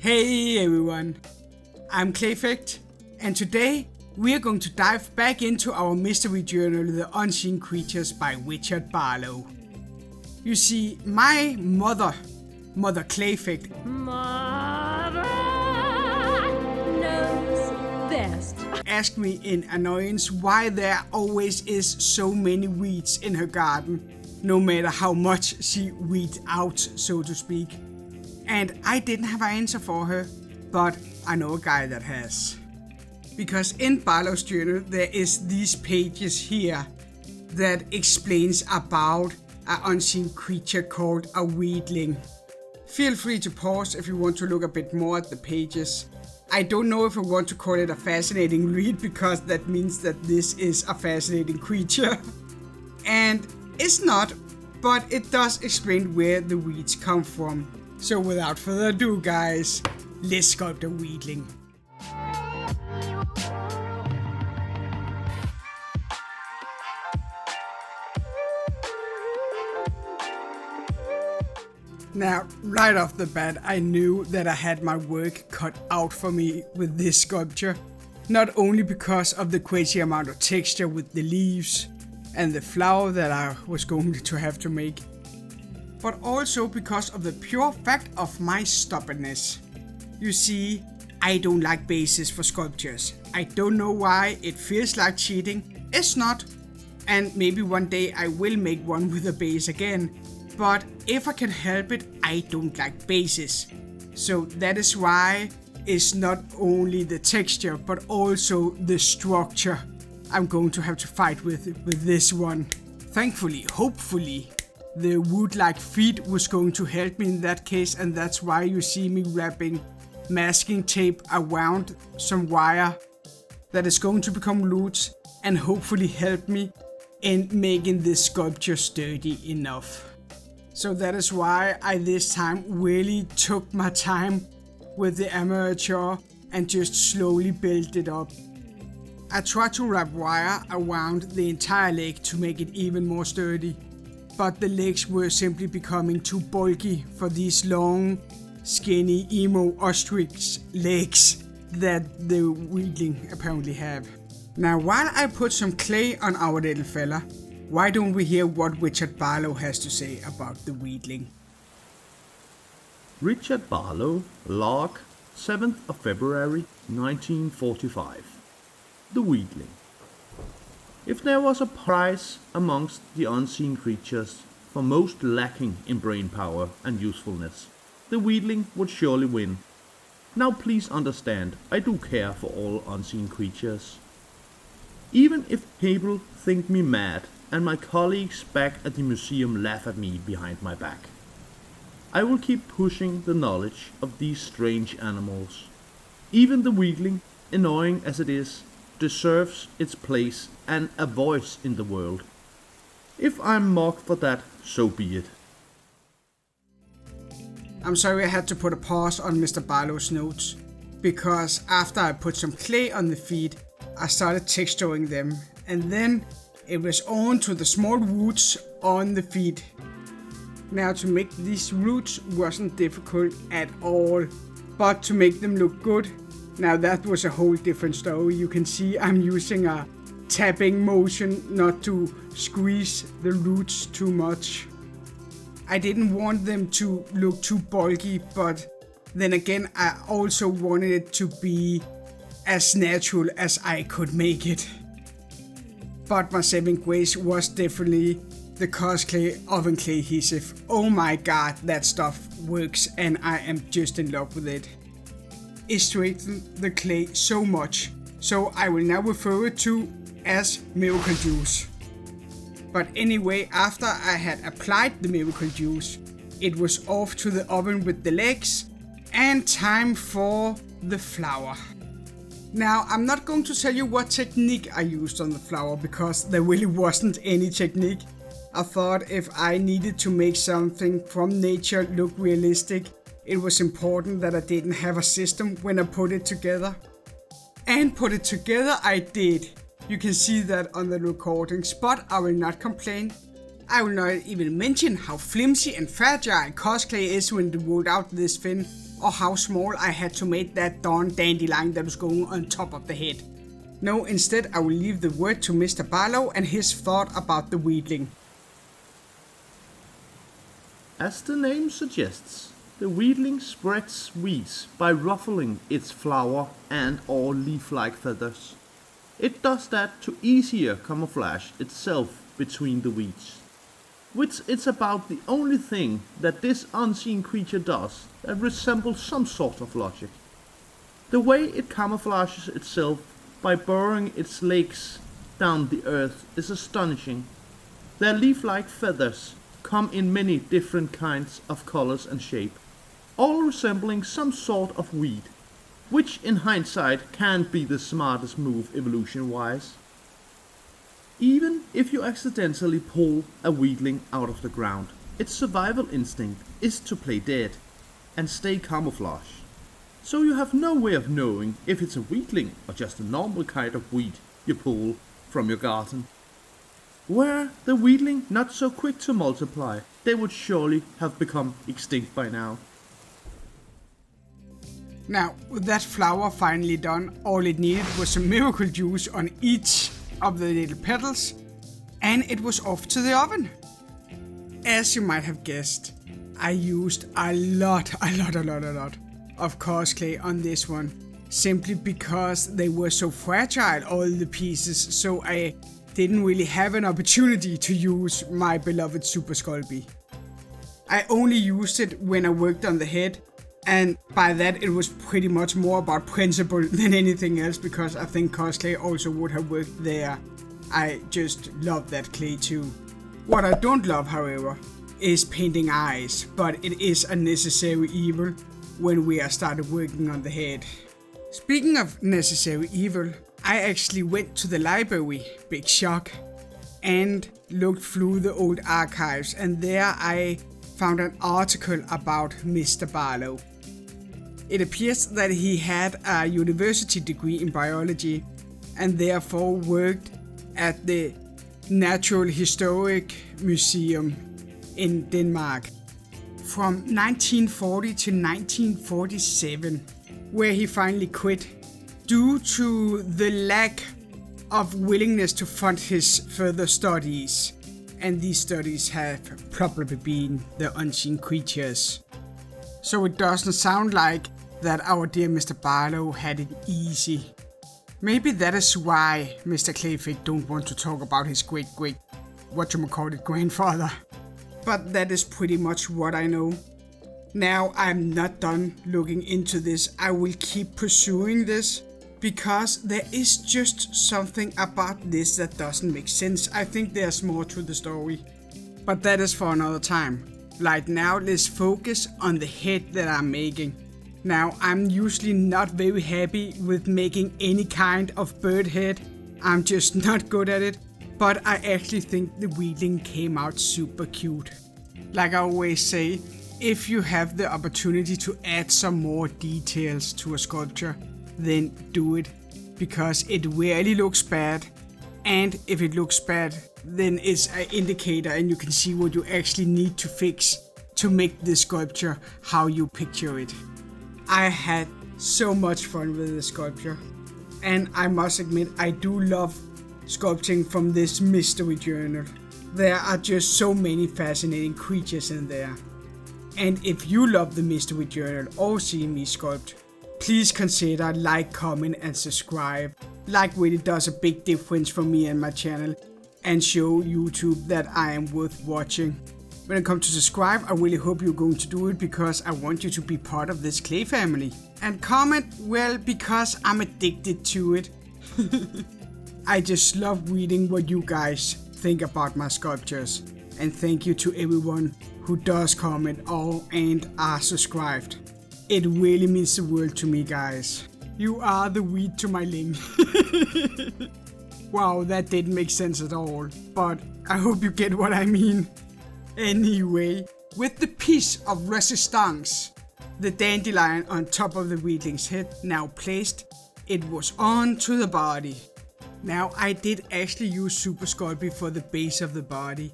Hey everyone, I'm Clayfect, and today we are going to dive back into our mystery journal, The Unseen Creatures by Richard Barlow. You see, my mother Clayfect, knows best. asked me in annoyance why there always is so many weeds in her garden, no matter how much she weeds out, so to speak. And I didn't have an answer for her, but I know a guy that has. Because in Barlow's journal there is these pages here that explains about an unseen creature called a Weedling. Feel free to pause if you want to look a bit more at the pages. I don't know if I want to call it a fascinating read, because that means that this is a fascinating creature. And it's not, but it does explain where the weeds come from. So without further ado guys, let's sculpt a Weedling. Now, right off the bat, I knew that I had my work cut out for me with this sculpture. Not only because of the crazy amount of texture with the leaves and the flower that I was going to have to make, but also because of the pure fact of my stubbornness. You see, I don't like bases for sculptures. I don't know why, it feels like cheating. It's not. And maybe one day I will make one with a base again. But if I can help it, I don't like bases. So that is why it's not only the texture, but also the structure I'm going to have to fight with this one. Thankfully, hopefully, the wood-like feet was going to help me in that case, and that's why you see me wrapping masking tape around some wire that is going to become roots and hopefully help me in making this sculpture sturdy enough. So that is why I this time really took my time with the armature and just slowly built it up. I tried to wrap wire around the entire leg to make it even more sturdy, but the legs were simply becoming too bulky for these long, skinny emo ostrich legs that the Weedling apparently have. Now, while I put some clay on our little fella, why don't we hear what Richard Barlow has to say about the Weedling? Richard Barlow, log, 7th of February 1945. The Weedling. If there was a prize amongst the unseen creatures for most lacking in brain power and usefulness, the Weedling would surely win. Now please understand, I do care for all unseen creatures. Even if people think me mad and my colleagues back at the museum laugh at me behind my back, I will keep pushing the knowledge of these strange animals. Even the Weedling, annoying as it is, deserves its place and a voice in the world. If I'm mocked for that, so be it. I'm sorry I had to put a pause on Mr. Barlow's notes, because after I put some clay on the feet, I started texturing them, and then it was on to the small roots on the feet. Now, to make these roots wasn't difficult at all, but to make them look good, now that was a whole different story. You can see I'm using a tapping motion not to squeeze the roots too much. I didn't want them to look too bulky, but then again I also wanted it to be as natural as I could make it. But my saving grace was definitely the Cosplay Oven Clay adhesive. Oh my god, that stuff works and I am just in love with it. It strengthens the clay so much, so I will now refer it to as miracle juice. But anyway, after I had applied the miracle juice, it was off to the oven with the legs and time for the flower. Now, I'm not going to tell you what technique I used on the flower, because there really wasn't any technique. I thought if I needed to make something from nature look realistic, it was important that I didn't have a system when I put it together. And put it together I did. You can see that on the recordings, but I will not complain. I will not even mention how flimsy and fragile cosplay is when they rolled out this fin or how small I had to make that darn dandelion that was going on top of the head. No, instead I will leave the word to Mr. Barlow and his thought about the Weedling. As the name suggests, the Weedling spreads weeds by ruffling its flower and or leaf-like feathers. It does that to easier camouflage itself between the weeds, which is about the only thing that this unseen creature does that resembles some sort of logic. The way it camouflages itself by burrowing its legs down the earth is astonishing. Their leaf-like feathers come in many different kinds of colors and shape, all resembling some sort of weed, which in hindsight can't be the smartest move evolution-wise. Even if you accidentally pull a weedling out of the ground, its survival instinct is to play dead and stay camouflaged. So you have no way of knowing if it's a weedling or just a normal kind of weed you pull from your garden. Were the weedling not so quick to multiply, they would surely have become extinct by now. Now, with that flower finally done, all it needed was some miracle juice on each of the little petals, and it was off to the oven. As you might have guessed, I used a lot of coarse clay on this one, simply because they were so fragile, all the pieces, so I didn't really have an opportunity to use my beloved Super Sculpey. I only used it when I worked on the head, and by that it was pretty much more about principle than anything else, because I think coarse clay also would have worked there. I just love that clay too. What I don't love, however, is painting eyes, but it is a necessary evil when we are started working on the head. Speaking of necessary evil, I actually went to the library, big shock, and looked through the old archives, and there I found an article about Mr. Barlow. It appears that he had a university degree in biology and therefore worked at the Natural Historic Museum in Denmark from 1940 to 1947, where he finally quit due to the lack of willingness to fund his further studies. And these studies have probably been the unseen creatures. So it doesn't sound like that our dear Mr. Barlow had it easy. Maybe that is why Mr. Clayfect don't want to talk about his great grandfather. But that is pretty much what I know. Now I'm not done looking into this. I will keep pursuing this, because there is just something about this that doesn't make sense. I think there's more to the story, but that is for another time. Right now, let's focus on the head that I'm making. Now, I'm usually not very happy with making any kind of bird head. I'm just not good at it, but I actually think the Weedling came out super cute. Like I always say, if you have the opportunity to add some more details to a sculpture, then do it, because it rarely looks bad, and if it looks bad, then it's an indicator and you can see what you actually need to fix to make this sculpture how you picture it. I had so much fun with this sculpture, and I must admit I do love sculpting from this mystery journal. There are just so many fascinating creatures in there, and if you love the mystery journal or see me sculpt, please consider like, comment and subscribe. Like really does a big difference for me and my channel, and show YouTube that I am worth watching. When it comes to subscribe, I really hope you're going to do it, because I want you to be part of this clay family. And comment, well, because I'm addicted to it. I just love reading what you guys think about my sculptures. And thank you to everyone who does comment and are subscribed. It really means the world to me, guys. You are the weed to my ling. Wow, that didn't make sense at all, but I hope you get what I mean. Anyway, with the piece of resistance, the dandelion on top of the Weedling's head now placed, it was on to the body. Now I did actually use Super Sculpey for the base of the body,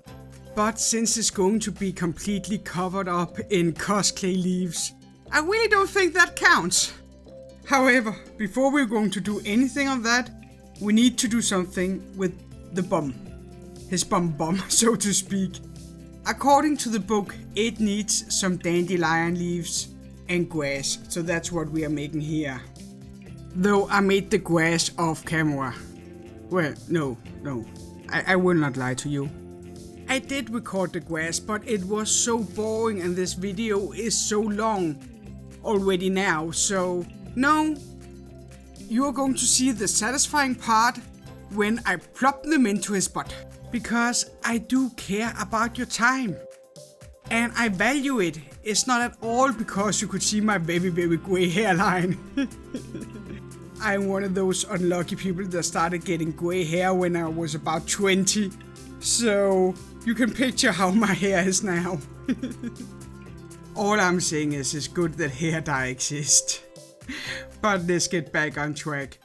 but since it's going to be completely covered up in coarse clay leaves, I really don't think that counts. However, before we're going to do anything of that, we need to do something with the bum. His bum, so to speak. According to the book, it needs some dandelion leaves and grass, so that's what we are making here. Though I made the grass off camera. Well, no, I will not lie to you. I did record the grass, but it was so boring and this video is so long already now, so no. You are going to see the satisfying part when I plop them into his butt. Because I do care about your time. And I value it. It's not at all because you could see my very grey hairline. I'm one of those unlucky people that started getting grey hair when I was about 20. So you can picture how my hair is now. All I'm saying is it's good that hair dye exists. But let's get back on track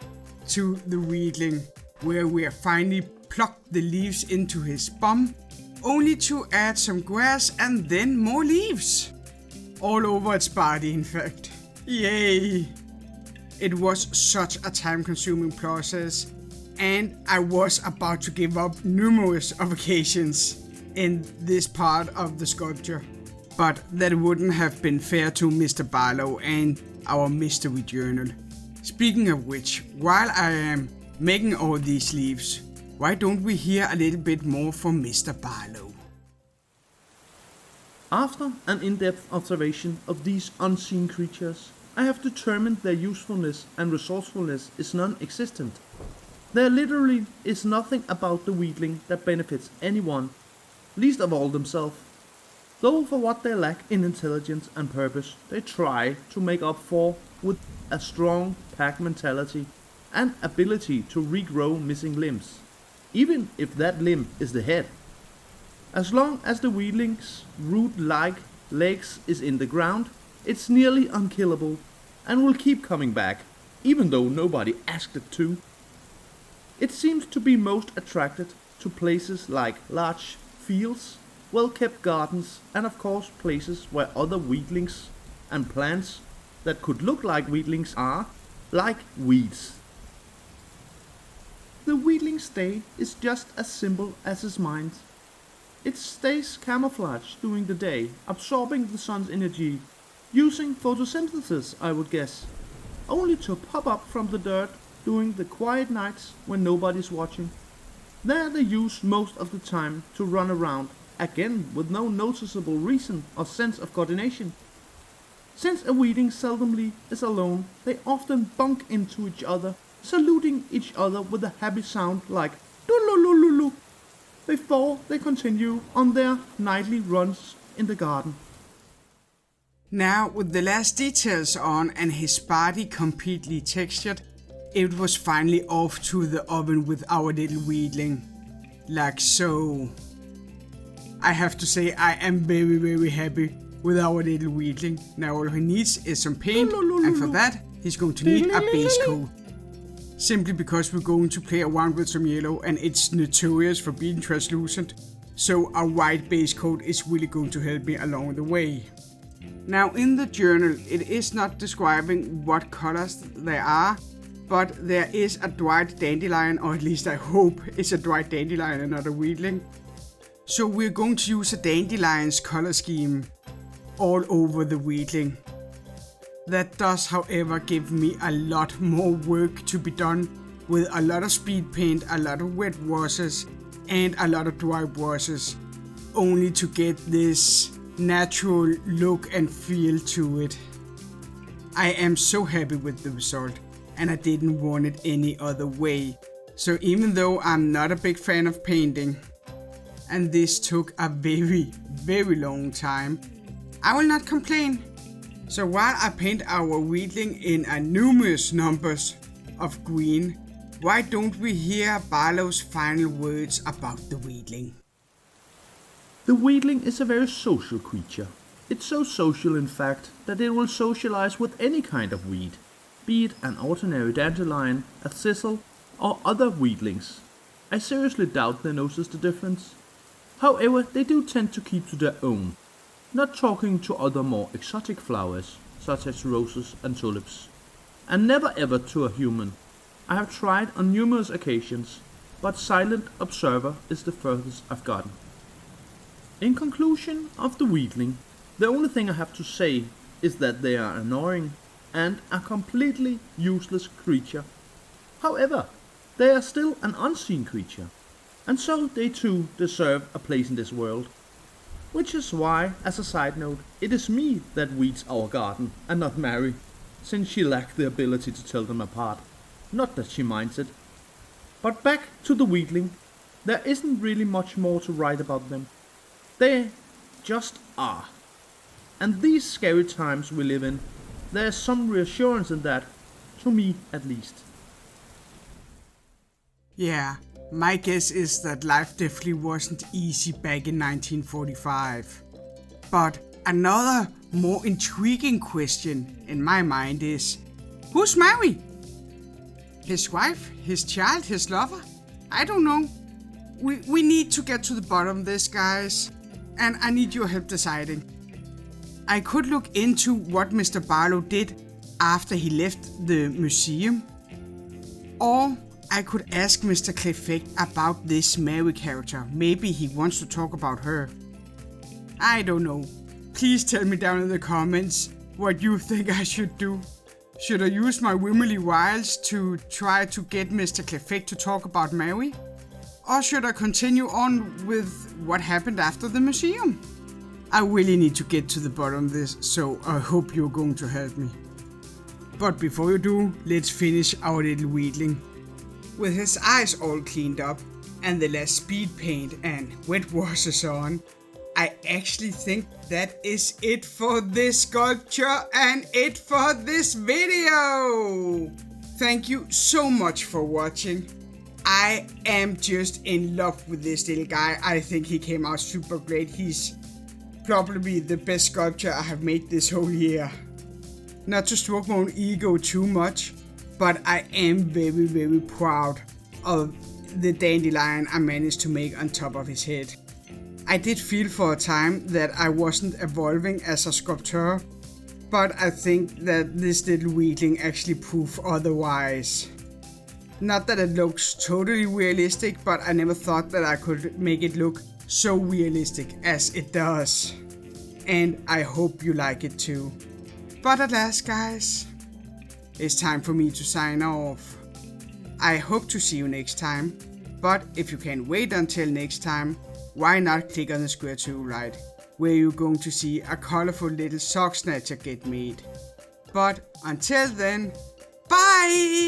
to the Weedling, where we are finally plucked the leaves into his bum, only to add some grass and then more leaves. All over its body, in fact. Yay! It was such a time-consuming process, and I was about to give up numerous occasions in this part of the sculpture. But that wouldn't have been fair to Mr. Barlow and our mystery journal. Speaking of which, while I am making all these leaves, why don't we hear a little bit more from Mr. Barlow? After an in-depth observation of these unseen creatures, I have determined their usefulness and resourcefulness is non-existent. There literally is nothing about the Weedling that benefits anyone, least of all themselves. Though for what they lack in intelligence and purpose, they try to make up for with a strong pack mentality and ability to regrow missing limbs, even if that limb is the head. As long as the Weedling's root-like legs is in the ground, it's nearly unkillable and will keep coming back, even though nobody asked it to. It seems to be most attracted to places like large fields, well-kept gardens, and of course places where other weedlings and plants that could look like weedlings are, like weeds. The Weedling's day is just as simple as his mind. It stays camouflaged during the day, absorbing the sun's energy, using photosynthesis, I would guess, only to pop up from the dirt during the quiet nights when nobody's watching. There they use most of the time to run around, again with no noticeable reason or sense of coordination. Since a Weedling seldomly is alone, they often bump into each other, saluting each other with a happy sound like "doo-loo-loo-loo-loo" before they continue on their nightly runs in the garden. Now, with the last details on and his body completely textured, it was finally off to the oven with our little Weedling. Like so. I have to say I am very happy with our little Weedling. Now all he needs is some paint, and for that he's going to need a base coat. Simply because we're going to play around with some yellow and it's notorious for being translucent, so a white base coat is really going to help me along the way. Now in the journal it is not describing what colors there are, but there is a dried dandelion, or at least I hope it's a dried dandelion and not a Weedling. So we're going to use a dandelion's color scheme all over the Weedling. That does, however, give me a lot more work to be done with a lot of speed paint, a lot of wet washes, and a lot of dry washes, only to get this natural look and feel to it. I am so happy with the result, and I didn't want it any other way. So even though I'm not a big fan of painting, and this took a very long time, I will not complain. So while I paint our Weedling in a numerous numbers of green, why don't we hear Barlow's final words about the Weedling? The Weedling is a very social creature. It's so social in fact that it will socialize with any kind of weed, be it an ordinary dandelion, a thistle, or other weedlings. I seriously doubt they notice the difference. However, they do tend to keep to their own, not talking to other more exotic flowers, such as roses and tulips, and never ever to a human. I have tried on numerous occasions, but silent observer is the furthest I've gotten. In conclusion of the Weedling, the only thing I have to say is that they are annoying and a completely useless creature. However, they are still an unseen creature, and so they too deserve a place in this world. Which is why, as a side note, it is me that weeds our garden and not Mary, since she lacked the ability to tell them apart. Not that she minds it. But back to the Weedling, there isn't really much more to write about them. They just are. And these scary times we live in, there is some reassurance in that, to me at least. Yeah, my guess is that life definitely wasn't easy back in 1945. But another more intriguing question in my mind is, who's Mary? His wife, his child, his lover? I don't know. We need to get to the bottom of this, guys. And I need your help deciding. I could look into what Mr. Barlow did after he left the museum. Or I could ask Mr. Clayfect about this Mary character. Maybe he wants to talk about her. I don't know. Please tell me down in the comments what you think I should do. Should I use my womanly wiles to try to get Mr. Clayfect to talk about Mary? Or should I continue on with what happened after the museum? I really need to get to the bottom of this, so I hope you're going to help me. But before you do, let's finish our little Weedling. With his eyes all cleaned up, and the last speed paint and wet washes on, I actually think that is it for this sculpture and it for this video! Thank you so much for watching. I am just in love with this little guy. I think he came out super great. He's probably the best sculpture I have made this whole year. Not to stroke my own ego too much, but I am very, very proud of the dandelion I managed to make on top of his head. I did feel for a time that I wasn't evolving as a sculptor, but I think that this little Weedling actually proved otherwise. Not that it looks totally realistic, but I never thought that I could make it look so realistic as it does. And I hope you like it too. But at last, guys, it's time for me to sign off. I hope to see you next time, but if you can't wait until next time, why not click on the square to your right, where you're going to see a colorful little sock snatcher get made. But until then, bye!